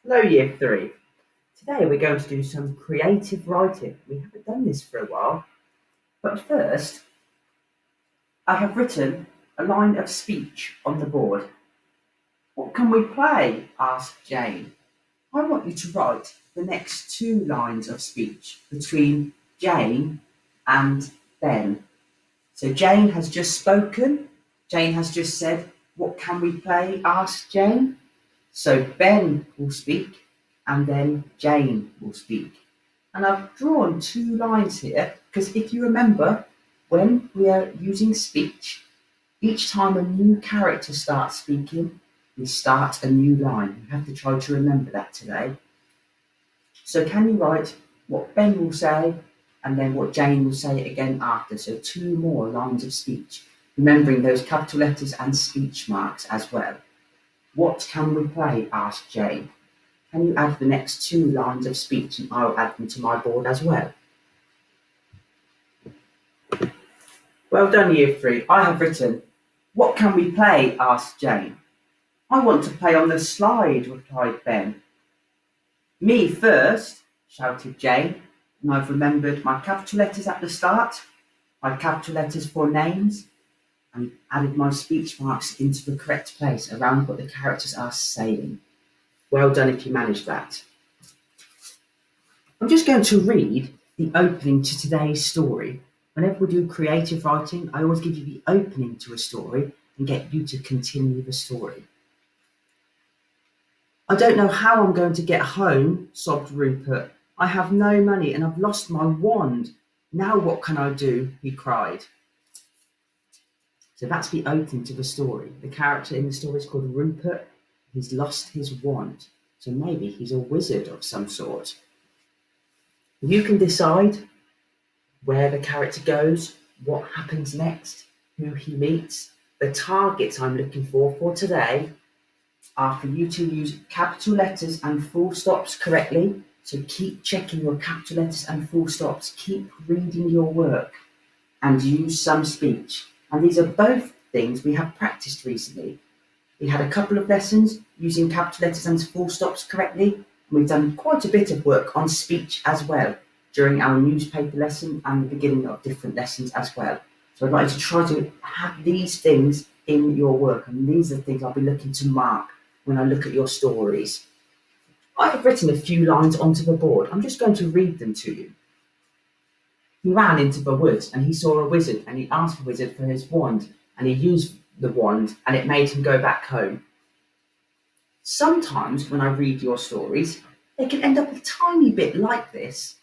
Hello, Year 3. Today we're going to do some creative writing. We haven't done this for a while, but first I have written a line of speech on the board. What can we play? Asked Jane. I want you to write the next 2 lines of speech between Jane and Ben. So Jane has just spoken. Jane has just said, what can we play? Asked Jane. So Ben will speak and then Jane will speak. And I've drawn 2 lines here because if you remember, when we are using speech, each time a new character starts speaking, we start a new line. You have to try to remember that today. So can you write what Ben will say and then what Jane will say again after? So 2 more lines of speech, remembering those capital letters and speech marks as well. What can we play? Asked Jane. Can you add the next 2 lines of speech and I'll add them to my board as well? Well done, Year 3. I have written, what can we play? Asked Jane. I want to play on the slide, replied Ben. Me first, shouted Jane, and I've remembered my capital letters at the start, my capital letters for names, and added my speech marks into the correct place around what the characters are saying. Well done if you managed that. I'm just going to read the opening to today's story. Whenever we do creative writing, I always give you the opening to a story and get you to continue the story. I don't know how I'm going to get home, sobbed Rupert. I have no money and I've lost my wand. Now what can I do? He cried. So that's the opening to the story. The character in the story is called Rupert. He's lost his wand. So maybe he's a wizard of some sort. You can decide where the character goes, what happens next, who he meets. The targets I'm looking for today are for you to use capital letters and full stops correctly. So keep checking your capital letters and full stops. Keep reading your work and use some speech. And these are both things we have practiced recently. We had a couple of lessons using capital letters and full stops correctly. And we've done quite a bit of work on speech as well during our newspaper lesson and the beginning of different lessons as well. So I'd like to try to have these things in your work, and these are the things I'll be looking to mark when I look at your stories. I have written a few lines onto the board. I'm just going to read them to you. He ran into the woods and he saw a wizard and he asked the wizard for his wand and he used the wand and it made him go back home. Sometimes when I read your stories, they can end up a tiny bit like this.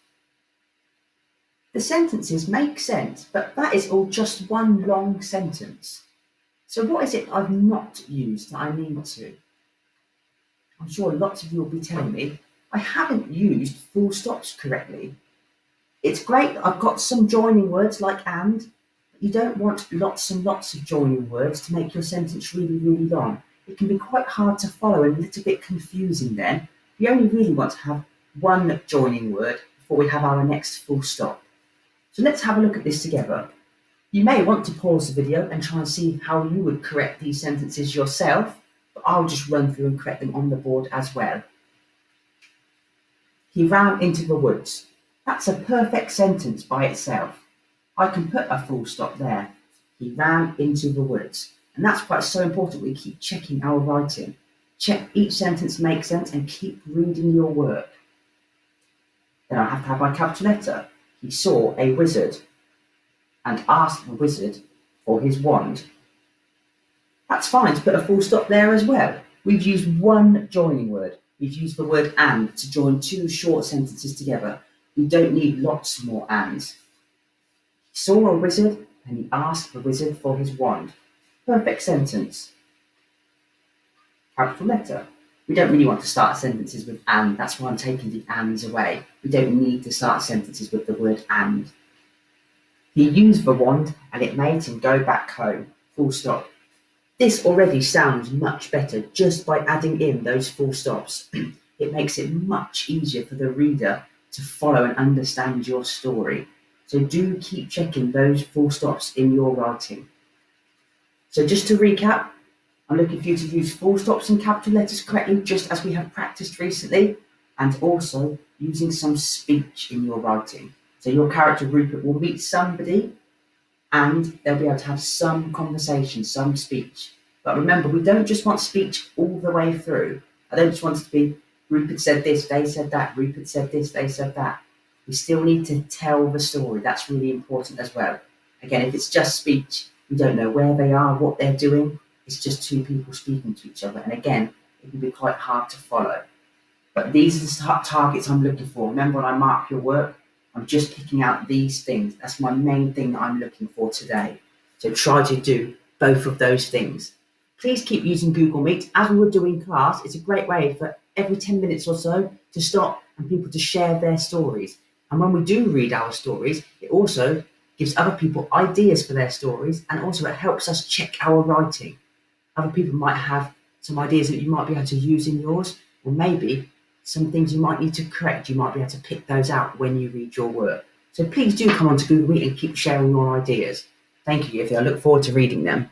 The sentences make sense, but that is all just one long sentence. So what is it I've not used that I need to? I'm sure lots of you will be telling me, I haven't used full stops correctly. It's great that I've got some joining words like and, but you don't want lots and lots of joining words to make your sentence really, really long. It can be quite hard to follow and a little bit confusing then. We only really want to have one joining word before we have our next full stop. So let's have a look at this together. You may want to pause the video and try and see how you would correct these sentences yourself, but I'll just run through and correct them on the board as well. He ran into the woods. That's a perfect sentence by itself. I can put a full stop there. He ran into the woods. And that's why it's so important we keep checking our writing. Check each sentence makes sense and keep reading your work. Then I have to have my capital letter. He saw a wizard and asked the wizard for his wand. That's fine to put a full stop there as well. We've used one joining word. We've used the word and to join 2 short sentences together. We don't need lots more ands. He saw a wizard and he asked the wizard for his wand. Perfect sentence. Capital letter. We don't really want to start sentences with and. That's why I'm taking the ands away. We don't need to start sentences with the word and. He used the wand and it made him go back home. Full stop. This already sounds much better just by adding in those full stops. It makes it much easier for the reader to follow and understand your story. So do keep checking those full stops in your writing. So just to recap, I'm looking for you to use full stops and capital letters correctly, just as we have practiced recently, and also using some speech in your writing. So your character Rupert will meet somebody and they'll be able to have some conversation, some speech. But remember, we don't just want speech all the way through. I don't just want it to be Rupert said this, they said that, Rupert said this, they said that. We still need to tell the story. That's really important as well. Again, if it's just speech, we don't know where they are, what they're doing. It's just two people speaking to each other. And again, it can be quite hard to follow. But these are the targets I'm looking for. Remember, when I mark your work, I'm just picking out these things. That's my main thing that I'm looking for today. So try to do both of those things. Please keep using Google Meet. As we would do in class, it's a great way for every 10 minutes or so to stop and people to share their stories. And when we do read our stories, it also gives other people ideas for their stories, and also it helps us check our writing. Other people might have some ideas that you might be able to use in yours, or maybe some things you might need to correct. You might be able to pick those out when you read your work. So please do come on to Google Meet and keep sharing your ideas. Thank you, Ify. I look forward to reading them.